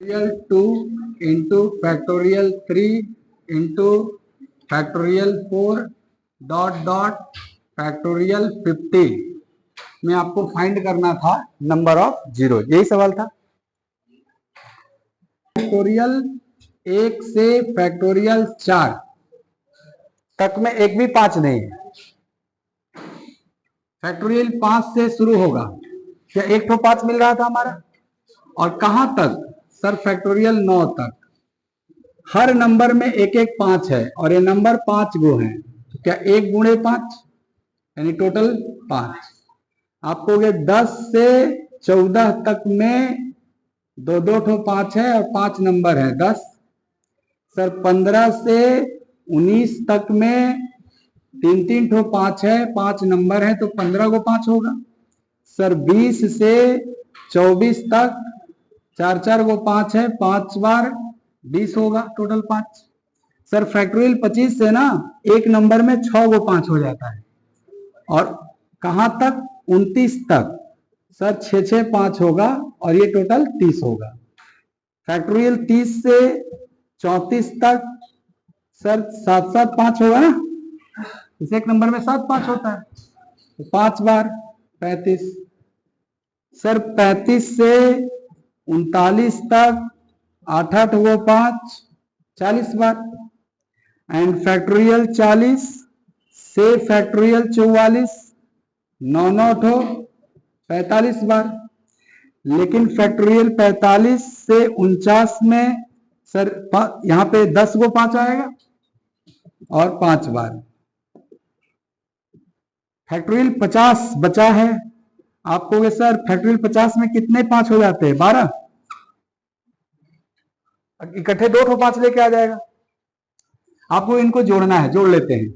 Factorial 2 into factorial 3 into factorial 4 dot dot factorial 50 में आपको find करना था नंबर ऑफ जीरो। यही सवाल था। फैक्टोरियल 1 से फैक्टोरियल 4 तक में एक भी 5 नहीं है। फैक्टोरियल 5 से शुरू होगा। क्या एक तो 5 मिल रहा था हमारा? और कहां तक सर? फैक्टोरियल 9 तक। हर नंबर में एक एक 5 है और ये नंबर 5 गो हैं। तो क्या 1 गुणे 5 यानी टोटल 5। आपको 10 से 14 तक में दो दो ठो 5 है और 5 नंबर है 10। सर 15 से 19 तक में 3 ठो 5 है, 5 नंबर है, तो 15 को 5 होगा। सर 20 से 24 तक 4 को 5 है, 5 बार 20 होगा, टोटल 5। सर फैक्टोरियल 25 से ना एक नंबर में 6 को 5 हो जाता है। और कहां तक? 29 तक। सर 6 5 होगा और ये टोटल 30 होगा। फैक्टोरियल 30 से 34 तक सर 7 7 5 होगा ना। इस एक नंबर में 7 5 होता है, तो 5 बार 35। सर 35 से 39 तक 8 8 वो 5 40 बार। एंड फैक्टोरियल 40 से फैक्टोरियल 44 9 9 ठो 45 बार। लेकिन फैक्टोरियल 45 से 49 में सर यहां पे 10 को 5 आएगा और 5 बार। फैक्टोरियल 50 बचा है। आप कहोगे सर फैक्टोरियल 50 में कितने 5 हो जाते हैं? 12। इकट्ठे 2 ठो 5 लेके आ जाएगा। आपको इनको जोड़ना है, जोड़ लेते हैं।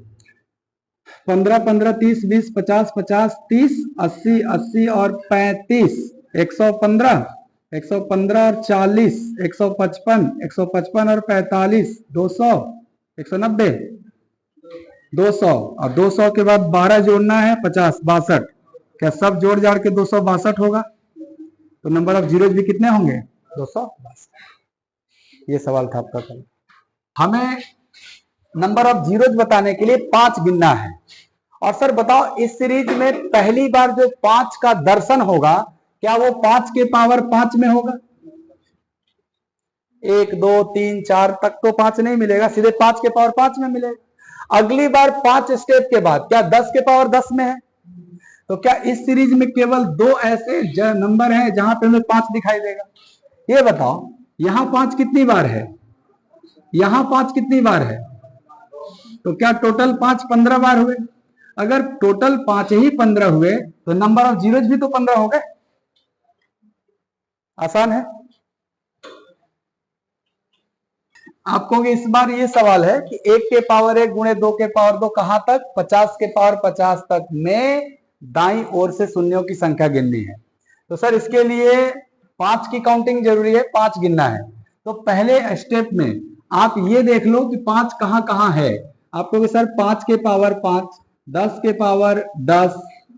15 15 30 20 50 50 30 80 80 और 35 115 115 और 40 155 155 और 45 200 190 200 और 200 के बाद 12 जोड़ना है 50 62। क्या सब जोड़ जाड़ के 262 होगा? तो नंबर ऑफ जीरोज भी कितने होंगे? 262। ये सवाल था आपका कल। हमें नंबर ऑफ जीरोज बताने के लिए 5 गिनना है। और सर बताओ इस सीरीज में पहली बार जो 5 का दर्शन होगा, क्या वो 5 के पावर 5 में होगा? 1 2 3 4 तक तो 5 नहीं मिलेगा, सीधे 5 के पावर 5 में मिलेगा। अगली बार 5 स्टेप के बाद क्या 10 के पावर 10 में है? तो क्या इस सीरीज में केवल 2 ऐसे नंबर हैं जहां पे हमें 5 दिखाई देगा? ये बताओ यहां 5 कितनी बार है, यहां 5 कितनी बार है? तो क्या टोटल 5 15 बार हुए? अगर टोटल 5 ही 15 हुए तो नंबर ऑफ जीरोज भी तो 15 हो गए। आसान है। आपको इस बार ये सवाल है कि 1 के पावर 1 गुणे 2 के पावर 2 कहां तक? 50 के पावर 50 तक में दाईं ओर से शून्यों की संख्या गिननी है। तो सर इसके लिए 5 की काउंटिंग जरूरी है, 5 गिनना है। तो पहले स्टेप में आप ये देख लो कि 5 कहां कहां है। आपको सर 5 के पावर 5, 10 के पावर 10,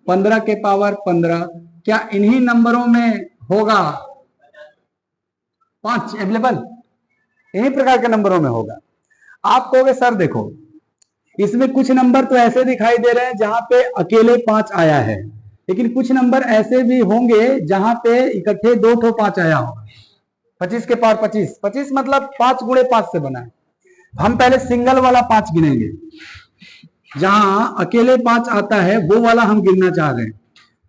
15 के पावर 15, क्या इन्हीं नंबरों में होगा 5 अवेलेबल? इन्हीं प्रकार के नंबरों में होगा। आप कहोगे सर देखो इसमें कुछ नंबर तो ऐसे दिखाई दे रहे हैं जहां पे अकेले 5 आया है, लेकिन कुछ नंबर ऐसे भी होंगे जहां पे इकट्ठे 2 ठो 5 आया होगा। 25 के पावर 25, 25 मतलब 5 गुणे 5 से बना है। हम पहले सिंगल वाला 5 गिनेंगे, जहां अकेले 5 आता है वो वाला हम गिनना चाह रहे हैं।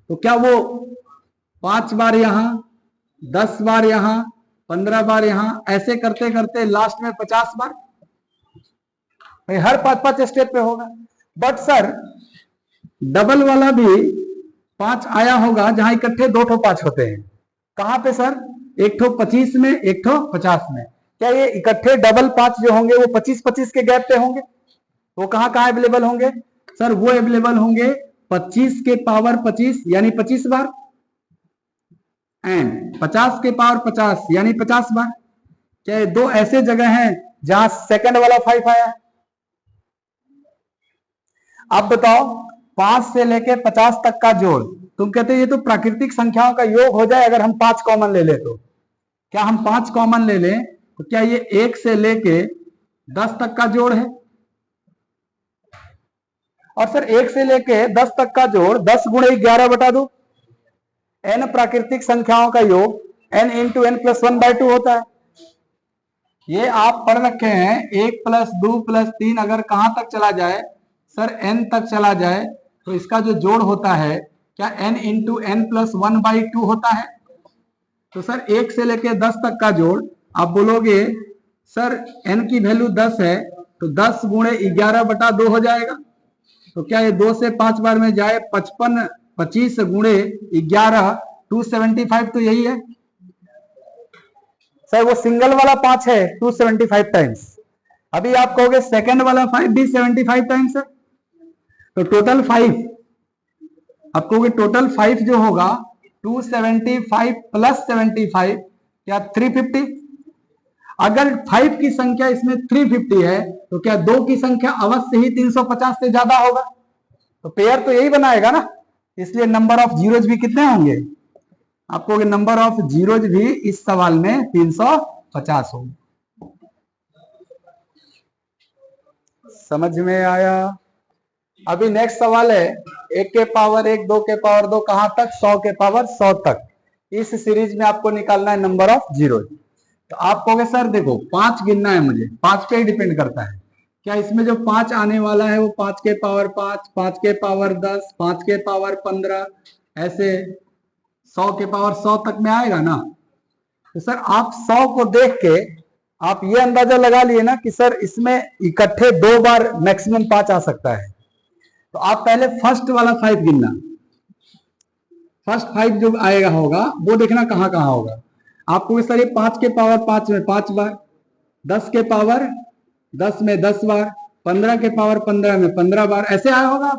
तो क्या वो 5 बार यहां, 10 बार यहां, 15 बार यहां, ऐसे करते करते लास्ट में 50 बार हर 5 5 स्टेप पे होगा। बट सर डबल वाला भी 5 आया होगा जहां इकट्ठे 2 ठो 5 होते हैं। कहां पे सर? एक ठो 25 में, एक ठो 50 में। क्या ये इकट्ठे डबल 5 जो होंगे वो 25 25 के गैप पे होंगे? वो कहां कहां अवेलेबल होंगे? सर वो अवेलेबल होंगे 25 के पावर 25 यानी 25 बार, एंड 50 के पावर 50 यानी 50 बार। क्या ये 2 ऐसे जगह हैं जहां सेकंड वाला 5 आया है? अब बताओ 5 से लेके 50 तक का जोड़, तुम कहते ये तो प्राकृतिक संख्याओं का योग हो जाए अगर हम 5 कॉमन ले ले तो। क्या हम 5 कॉमन ले लें तो क्या ये 1 से लेके 10 तक का जोड़ है? और सर 1 से लेके 10 तक का जोड़ 10 गुणे 11 बटा 2, n प्राकृतिक संख्याओं का योग n इंटू एन प्लस 1/2 होता है। ये आप पढ़ रखे हैं 1 + 2 + 3 अगर कहां तक चला जाए सर n तक चला जाए तो इसका जो जोड़ होता है क्या n इंटू एन प्लस 1/2 होता है। तो सर 1 से लेके 10 तक का जोड़ आप बोलोगे सर n की वैल्यू 10 है तो 10 गुणे 11 बटा 2 हो जाएगा। तो क्या ये 2 से 5 बार में जाए 55 25 गुणे 11 275 तो यही है सर। वो सिंगल वाला 5 है 275 टाइम्स। अभी आप कहोगे सेकंड वाला 5 भी 75 टाइम्स है तो टोटल 5, आप कहोगे टोटल 5 जो होगा 275 प्लस 75 क्या 350। अगर 5 की संख्या इसमें 350 है तो क्या 2 की संख्या अवश्य ही 350 से ज्यादा होगा। तो पेयर तो यही बनाएगा ना, इसलिए नंबर ऑफ जीरोज भी कितने होंगे, आपको नंबर ऑफ जीरोज भी इस सवाल में 350 होंगे। समझ में आया। अभी नेक्स्ट सवाल है 1 के पावर 1 2 के पावर 2 कहां तक 100 के पावर 100 तक। इस सीरीज में आपको निकालना है नंबर ऑफ जीरो। तो आप कहोगे सर देखो 5 गिनना है मुझे, 5 पे ही डिपेंड करता है। क्या इसमें जो 5 आने वाला है वो 5 के पावर 5 5 के पावर 10 5 के पावर 15 ऐसे 100 के पावर 100 तक में आएगा ना। तो सर आप 100 को देख के आप ये अंदाजा लगा लिए ना कि सर इसमें इकट्ठे 2 बार मैक्सिमम 5 आ सकता है। तो आप पहले फर्स्ट वाला 5 गिनना, फर्स्ट 5 जो आएगा होगा वो देखना कहां कहां होगा। आपको सर ये 5 के पावर 5 में 5 बार, 10 के पावर 10 में 10 बार, 15 के पावर 15 में 15 बार ऐसे आया होगा।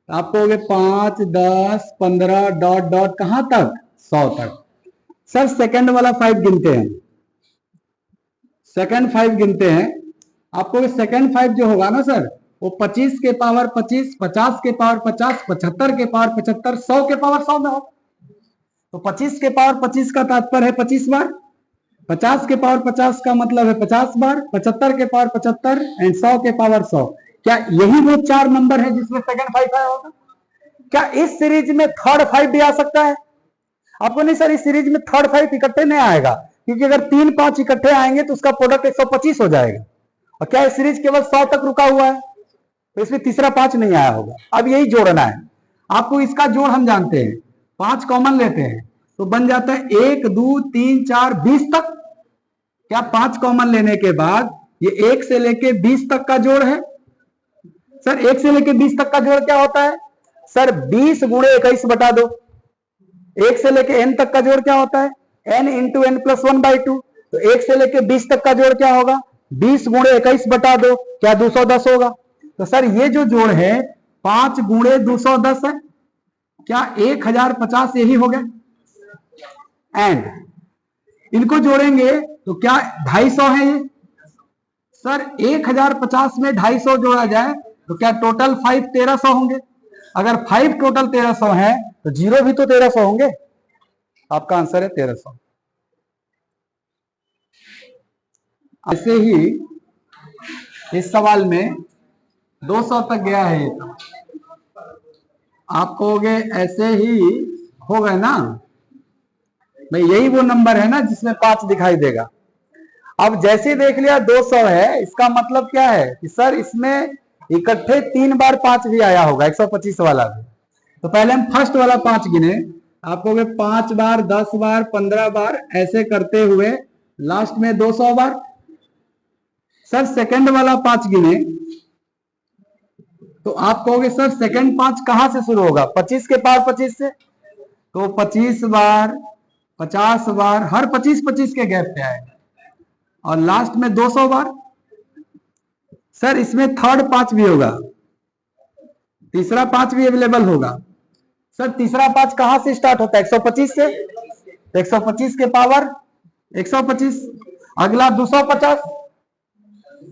आप कहोगे 5 10 15 डॉट डॉट कहां तक 100 तक। सर सेकंड वाला 5 गिनते हैं, सेकंड 5 गिनते हैं। आपको सेकंड 5 जो होगा ना सर वो 25 के पावर 25 50 के पावर 50 75 के पावर 75 100 के पावर 100 में होगा। तो 25 के पावर 25 का तात्पर्य है 25 बार, 50 के पावर 50 का मतलब है 50 बार, 75 के पावर 75 एंड 100 के पावर 100। क्या यही वो 4 नंबर है जिसमें सेकंड 5 आया होगा। क्या इस सीरीज में थर्ड 5 भी आ सकता है। आपको नहीं सर इस सीरीज में थर्ड 5 इकट्ठे नहीं आएगा, क्योंकि अगर 3 5 इकट्ठे आएंगे तो उसका प्रोडक्ट 125 हो जाएगा। और क्या इस सीरीज केवल 100 तक रुका हुआ है तो इसमें तीसरा 5 नहीं आया होगा। अब यही जोड़ना है आपको, इसका जोड़ हम जानते हैं 5 कॉमन लेते हैं तो बन जाता है 1 2 3 4 20 तक। क्या 5 कॉमन लेने के बाद ये 1 से लेके 20 तक का जोड़ है। सर 1 से लेके 20 तक का जोड़ क्या होता है सर 20 गुणे 21 बटा 2। 1 से लेके n तक का जोड़ क्या होता है n इंटू एन प्लस 1/2। तो 1 से लेके 20 तक का जोड़ क्या होगा 20 गुणे 21 बटा 2 क्या 210 होगा। तो सर ये जो जोड़ है 5 गुणे 210 है, क्या 1050 यही हो गया। एंड इनको जोड़ेंगे तो क्या 250 है ये। सर 1050 में 250 जोड़ा जाए तो क्या टोटल 5 1300 होंगे। अगर 5 टोटल 1300 है तो जीरो भी तो 1300 होंगे। आपका आंसर है 1300। ऐसे ही इस सवाल में 200 तक गया है ये तो आप कहोगे ऐसे ही हो गए ना भाई, यही वो नंबर है ना जिसमें 5 दिखाई देगा। अब जैसे देख लिया 200 है, इसका मतलब क्या है कि सर इसमें इकट्ठे 3 बार 5 भी आया होगा 125 वाला भी। तो पहले हम फर्स्ट वाला 5 गिने, आप कहोगे 5 बार 10 बार 15 बार ऐसे करते हुए लास्ट में 200 बार। सर सेकंड वाला 5 गिने तो आप कहोगे सर सेकंड 5 कहां से शुरू होगा 25 के पावर 25 से। तो 25 बार 50 बार हर 25 25 के गैप पे आएगा और लास्ट में 200 बार। सर इसमें थर्ड 5 भी होगा, तीसरा 5 भी अवेलेबल होगा। सर तीसरा 5 कहां से स्टार्ट होता है 125 से। 125 के पावर 125, अगला 250।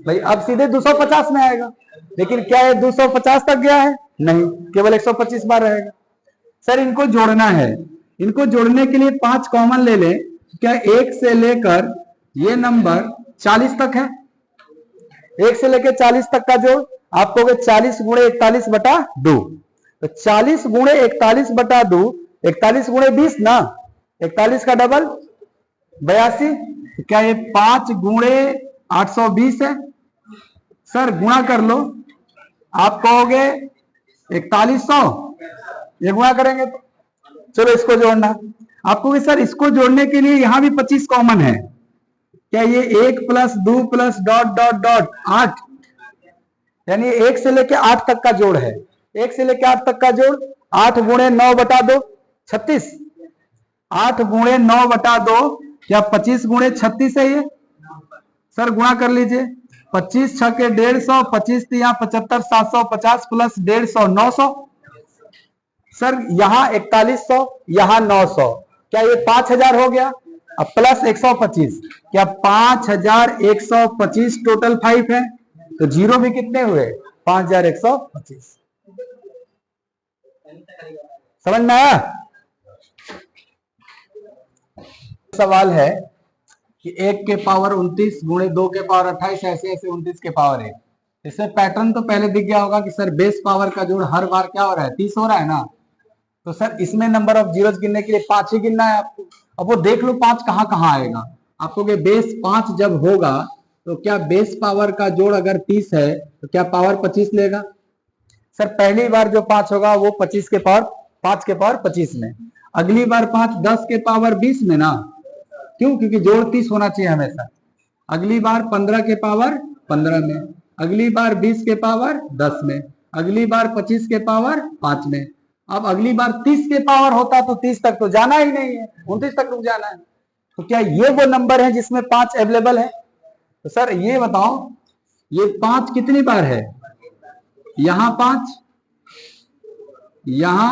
भाई अब सीधे 250 में आएगा, लेकिन क्या ये 250 तक गया है नहीं, केवल 125 बार रहेगा। सर इनको जोड़ना है, इनको जोड़ने के लिए 5 कॉमन ले लें क्या 1 से लेकर ये नंबर 40 तक है? 1 से लेकर 40 तक का जोड़ आप कहोगे 40 गुणे 41 बटा 2। तो 40 गुणे 41 बटा 2, 41 गुणे 20 ना, 41 का डबल 82। तो क्या ये 5 गुणे 820 है? सर गुणा कर लो, आप कहोगे 4100, ये गुणा करेंगे तो चलो इसको जोड़ना। आपको भी सर इसको जोड़ने के लिए यहां भी 25 कॉमन है। क्या ये 1 plus 2 plus dot dot dot 8, यानी 1 से लेके 8 तक का जोड़ है। 1 से लेके 8 तक का जोड़ 8 गुणे 9 बटा 2 36, 8 गुणे 9 बटा 2 या 25 गुणे 36 है ये। सर गुणा कर लीजिए, 25 6 के 150, 25 यहाँ 75, 750 प्लस 150 900। सर यहाँ 4100, यहाँ 900, क्या ये 5000 हो गया? अब प्लस 125, क्या 5125 टोटल 5 है? तो जीरो भी कितने हुए? 5125। समझ में आया? सवाल है कि 1 के पावर 29 गुणे 2 के पावर 28 ऐसे ऐसे 29 के पावर 1। इसमें पैटर्न तो पहले दिख गया होगा कि सर बेस पावर का जोड़ हर बार क्या हो रहा है? 30 हो रहा है ना। तो सर इसमें नंबर ऑफ जीरोस गिनने के लिए 5 ही गिनना है आपको। अब वो देख लो 5 कहां कहां आएगा। आपको बेस 5 जब होगा तो क्या बेस पावर का जोड़ अगर 30 है तो क्या पावर 25 लेगा? सर पहली बार जो 5 होगा वो 5 के पावर 25 में, अगली बार 5 10 के पावर 20 में ना, क्यों? क्योंकि जोड़ 30 होना चाहिए हमेशा। अगली बार 15 के पावर 15 में, अगली बार 20 के पावर 10 में, अगली बार 25 के पावर 5 में। अब अगली बार 30 के पावर होता तो 30 तक तो जाना ही नहीं है, 29 तक रुक जाना है। तो क्या ये वो नंबर है जिसमें 5 अवेलेबल है? तो सर ये बताओ ये 5 कितनी बार है? यहां 5, यहां,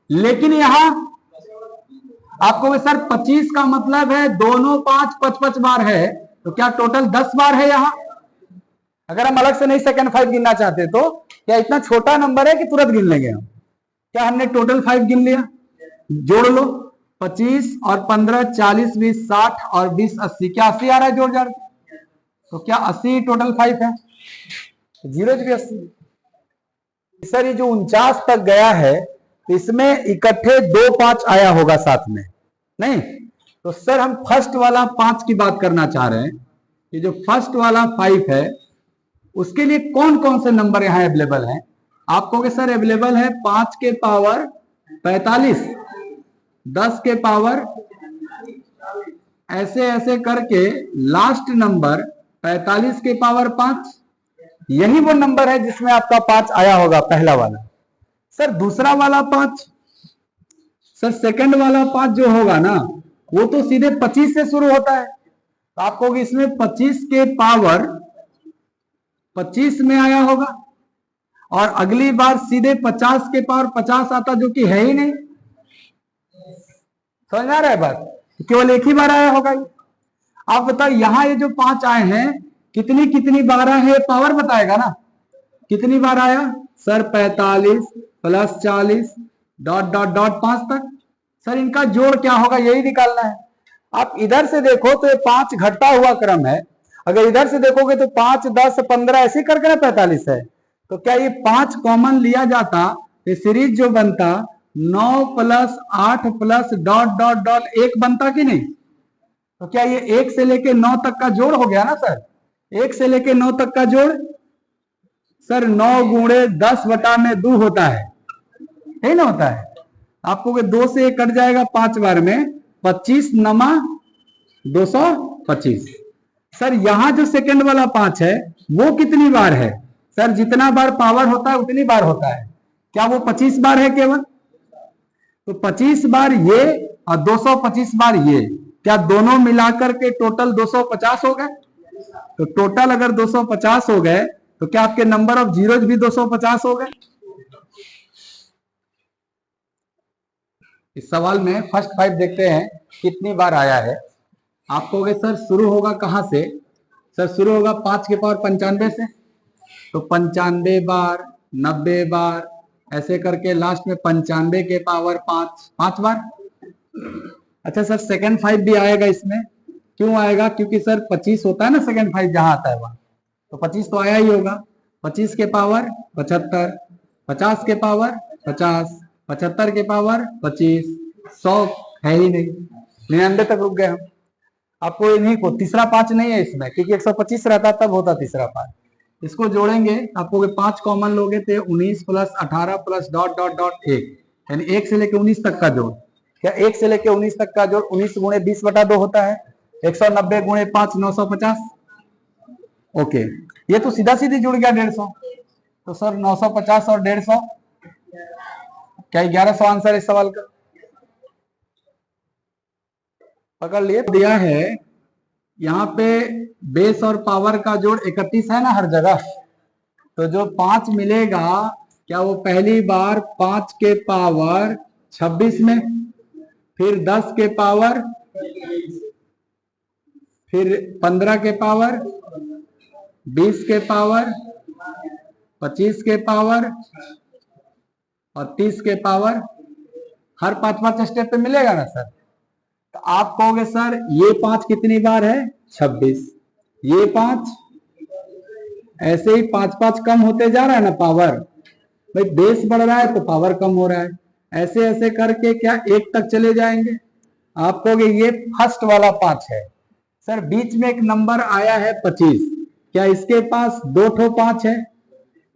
लेकिन यहां आपको सर 25 का मतलब है दोनों 5 5 बार है, तो क्या टोटल 10 बार है यहां? अगर हम अलग से नहीं सेकंड 5 गिनना चाहते तो क्या इतना छोटा नंबर है कि तुरंत गिन लेंगे हम? क्या हमने टोटल 5 गिन लिया? जोड़ लो, 25 और 15 40 20 60 और 20 80, क्या 80 आ रहा है जोड़ जाड़? तो क्या 80 टोटल 5 है? जीरो भी 80। सर ये जो 49 तक गया है तो इसमें इकट्ठे 2 5 आया होगा साथ में, नहीं? तो सर हम फर्स्ट वाला 5 की बात करना चाह रहे हैं। ये जो फर्स्ट वाला 5 है उसके लिए कौन कौन से नंबर यहां अवेलेबल हैं? आप कहोगे सर अवेलेबल है 5 के पावर 45, 10 के पावर ऐसे ऐसे करके लास्ट नंबर 45 के पावर 5, यही वो नंबर है जिसमें आपका 5 आया होगा पहला वाला। सर दूसरा वाला 5, सर सेकंड वाला 5 जो होगा ना वो तो सीधे 25 से शुरू होता है। तो आप कहोगे इसमें 25 के पावर 25 में आया होगा और अगली बार सीधे 50 के पावर 50 आता जो कि है ही नहीं। समझ आ रहा है बात? केवल एक ही बार आया होगा। आप बताओ यहां ये जो 5 आए हैं कितनी कितनी बार आए हैं? पावर बताएगा ना कितनी बार आया। Sir 45 plus 40 dot dot dot 5 तक। सर इनका जोड़ क्या होगा यही निकालना है। आप इधर से देखो तो ये 5 घटता हुआ क्रम है, अगर इधर से देखोगे तो 5 10 15 ऐसे करके ना 45 है। तो क्या ये 5 कॉमन लिया जाता तो सीरीज जो बनता 9 plus 8 plus dot dot dot 1 बनता कि नहीं? तो क्या ये 1 से लेके 9 तक का जोड़ हो गया ना सर? 1 से लेके 9 तक का जोड़ सर 9 गुणे 10 बटा में 2 होता है, यही ना होता है? आपको 2 से 1 कट जाएगा 5 बार में, 25 नमा 225। सर यहां जो सेकंड वाला 5 है वो कितनी बार है? सर जितना बार पावर होता है उतनी बार होता है। क्या वो 25 बार है केवल? तो 25 बार ये और 225 बार ये, क्या दोनों मिलाकर के टोटल 250 हो गए? तो टोटल अगर 250 हो गए तो क्या आपके नंबर ऑफ जीरोज भी 250 हो गए? इस सवाल में फर्स्ट 5 देखते हैं कितनी बार आया है। आप कहोगे सर शुरू होगा कहां से? सर शुरू होगा 5 के पावर 95 से, तो 95 बार 90 बार ऐसे करके लास्ट में 95 के पावर 5 5 बार। अच्छा सर सेकंड 5 भी आएगा इसमें, क्यों आएगा? क्योंकि सर 25 होता है ना सेकंड 5 जहां आता है वहां, तो 25 तो आया ही होगा। 25 के पावर 75, 50 के पावर 50, 75 के पावर 25, 100 है ही नहीं, 99 तक रुक गए हम। आपको इन्हीं को तीसरा 5 नहीं है इसमें, क्योंकि 125 रहता तब होता तीसरा 5। इसको जोड़ेंगे आपको 5 कॉमन लोगे तो 19 plus 18 plus dot dot dot 1, यानी 1 से लेके 19 तक का जोड़। क्या 1 से लेके 19 तक का जोड़ 19 गुणे 20/2 होता है, 190 गुणे 5 950। ओके, ये तो सीधा सीधी जुड़ गया 150। तो सर 950 और 150 क्या 1100 आंसर इस सवाल का? पकड़ लिए। दिया है यहाँ पे बेस और पावर का जोड़ 31 है ना हर जगह, तो जो 5 मिलेगा क्या वो पहली बार 5 के पावर 26 में, फिर 10 के पावर, फिर 15 के पावर, 20 के पावर, 25 के पावर और 30 के पावर, हर 5-5 स्टेप पे मिलेगा ना सर? तो आप कहोगे सर ये 5 कितनी बार है? 26। ये 5 ऐसे ही 5-5 कम होते जा रहा है ना पावर, भाई बेस बढ़ रहा है तो पावर कम हो रहा है, ऐसे ऐसे करके क्या 1 तक चले जाएंगे। आप कहोगे ये फर्स्ट वाला 5 है सर, बीच में एक नंबर आया है 25, क्या इसके पास 2 ठो 5 है?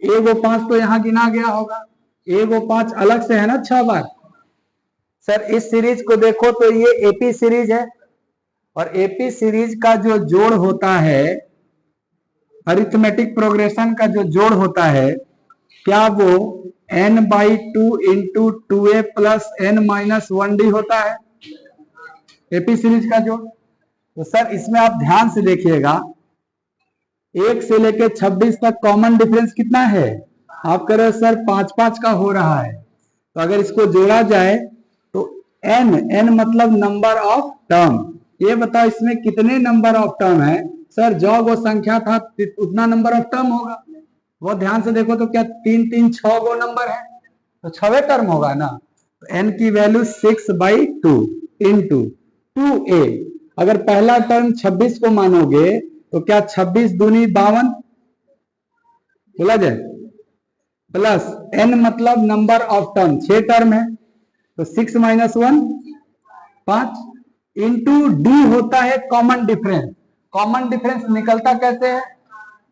एगो 5 तो यहां गिना गया होगा, एगो 5 अलग से है ना 6 बार। सर इस सीरीज को देखो तो ये एपी सीरीज है, और एपी सीरीज का जो जोड़ होता है, अरिथमेटिक प्रोग्रेशन का जो जोड़ होता है, क्या वो n/2 into 2a plus n-1d होता है एपी सीरीज का जोड़? तो सर इसमें आप ध्यान से देखिएगा, 1 से लेके 26 तक कॉमन डिफरेंस कितना है? आप कह रहे हो सर 5-5 का हो रहा है, तो अगर इसको जोड़ा जाए तो n मतलब नंबर ऑफ टर्म। ये बताओ इसमें कितने नंबर ऑफ टर्म है? सर जो वो संख्या था उतना नंबर ऑफ टर्म होगा। वो ध्यान से देखो तो क्या 3 6 गो नंबर है, तो 6वें टर्म होगा ना। तो n की वैल्यू 6/2 इंटू 2a। अगर पहला टर्म 26 को मानोगे तो क्या 26 दूनी 52 बोला जाए, प्लस n मतलब नंबर ऑफ टर्म 6 टर्म है, तो 6 - 1 5 इंटू डी होता है कॉमन डिफरेंस। कॉमन डिफरेंस निकलता कैसे है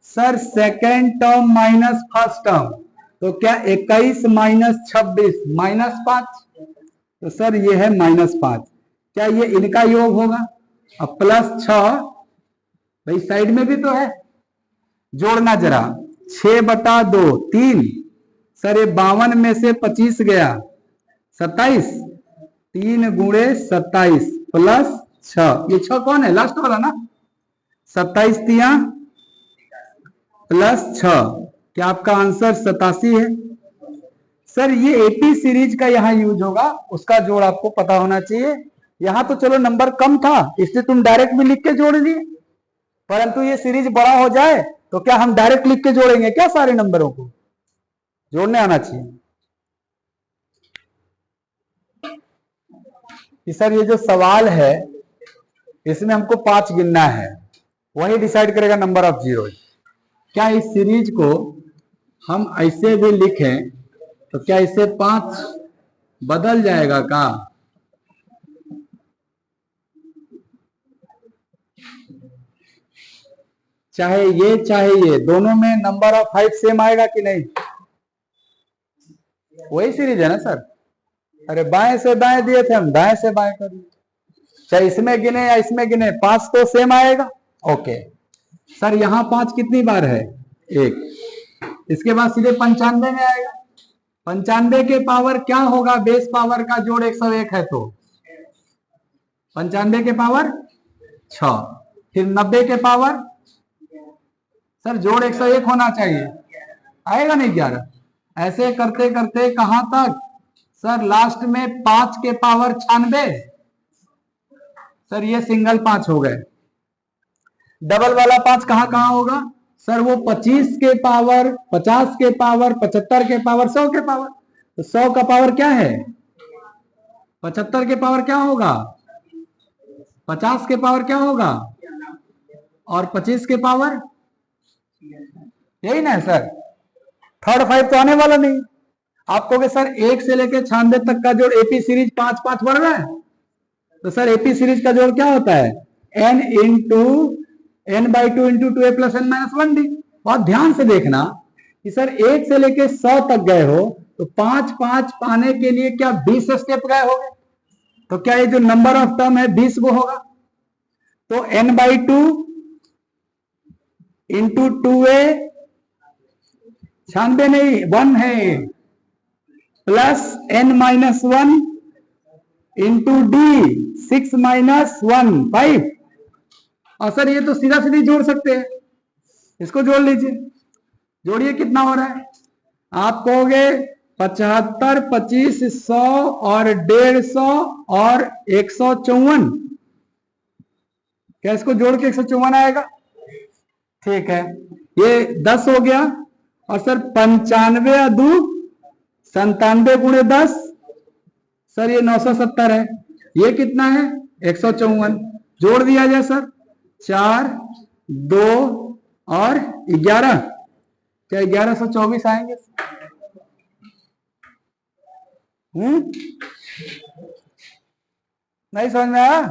sir? Second term minus first term, तो क्या 21 - 26 -5, तो सर ये है -5। क्या ये इनका योग होगा? अब प्लस 6 भाई साइड में भी तो है, जोड़ना जरा, 6/2 3, सर ये 52 में से 25 गया 27, 3 गुणे 27 प्लस 6, ये 6 कौन है? लास्ट वाला ना। 27 तिया प्लस 6, क्या आपका आंसर 87 है? सर ये एपी सीरीज का यहां यूज होगा, उसका जोड़ आपको पता होना चाहिए। यहां तो चलो नंबर कम था इसलिए तुम डायरेक्ट भी लिख के जोड़ लिए, परंतु ये सीरीज बड़ा हो जाए तो क्या हम डायरेक्ट लिख के जोड़ेंगे क्या? सारे नंबरों को जोड़ने आना चाहिए कि सर ये जो सवाल है इसमें हमको 5 गिनना है, वही डिसाइड करेगा नंबर ऑफ जीरो। क्या इस सीरीज को हम ऐसे भी लिखें तो क्या इससे 5 बदल जाएगा का? चाहे ये दोनों में नंबर ऑफ 5 सेम आएगा कि नहीं? वही सीरीज है ना सर। अरे बाएं से दाएं दिए थे हम, दाएं से बाएं कर दिए, चाहे इसमें गिने या इसमें गिने 5 तो सेम आएगा। ओके सर यहां 5 कितनी बार है? 1, इसके बाद सीधे 95 में आएगा। 95 के पावर क्या होगा? बेस पावर का जोड़ 101 है, तो 95 के पावर 6, फिर 90 के पावर, सर जोड़ 101 होना चाहिए, आएगा नहीं 11। ऐसे करते करते कहां तक सर? लास्ट में 5 के पावर 96, सर ये सिंगल 5 हो गए। डबल वाला 5 कहां कहां होगा सर? वो 25 के पावर, 50 के पावर, 75 के पावर, 100 के पावर। तो 100 का पावर क्या है? 75 के पावर क्या होगा? 50 के पावर क्या होगा? और 25 के पावर, यही ना है सर। थर्ड 5 तो आने वाला नहीं। आप कहोगे सर 1 से लेके 96 तक का जोड़ एपी सीरीज 5-5 बढ़ रहा है, तो सर एपी सीरीज का जोड़ क्या होता है? n into n/2 into 2a plus n minus 1d। बहुत ध्यान से देखना कि सर 1 से लेके 100 तक गए हो तो 5-5 पाने के लिए क्या 20 स्टेप गए होगे? तो क्या ये जो नंबर ऑफ टर्म है 20 वो होगा? तो n/2 इंटू 2a, 96 नहीं 1 है, plus n minus 1 into D, 6 minus 1 5। और सर ये तो सीधा सीधी जोड़ सकते हैं, इसको जोड़ लीजिए। जोड़िए कितना हो रहा है? आप कहोगे 75, 25, 100 और 150 और 154। क्या इसको जोड़ के 154 आएगा? ठीक है, ये 10 हो गया। और सर 95 अदू 97 गुणे 10, सर ये 970 है। ये कितना है? 154। जोड़ दिया जाए सर, 4, 2 और 11। क्या 1124 आएंगे? नहीं समझ में आया?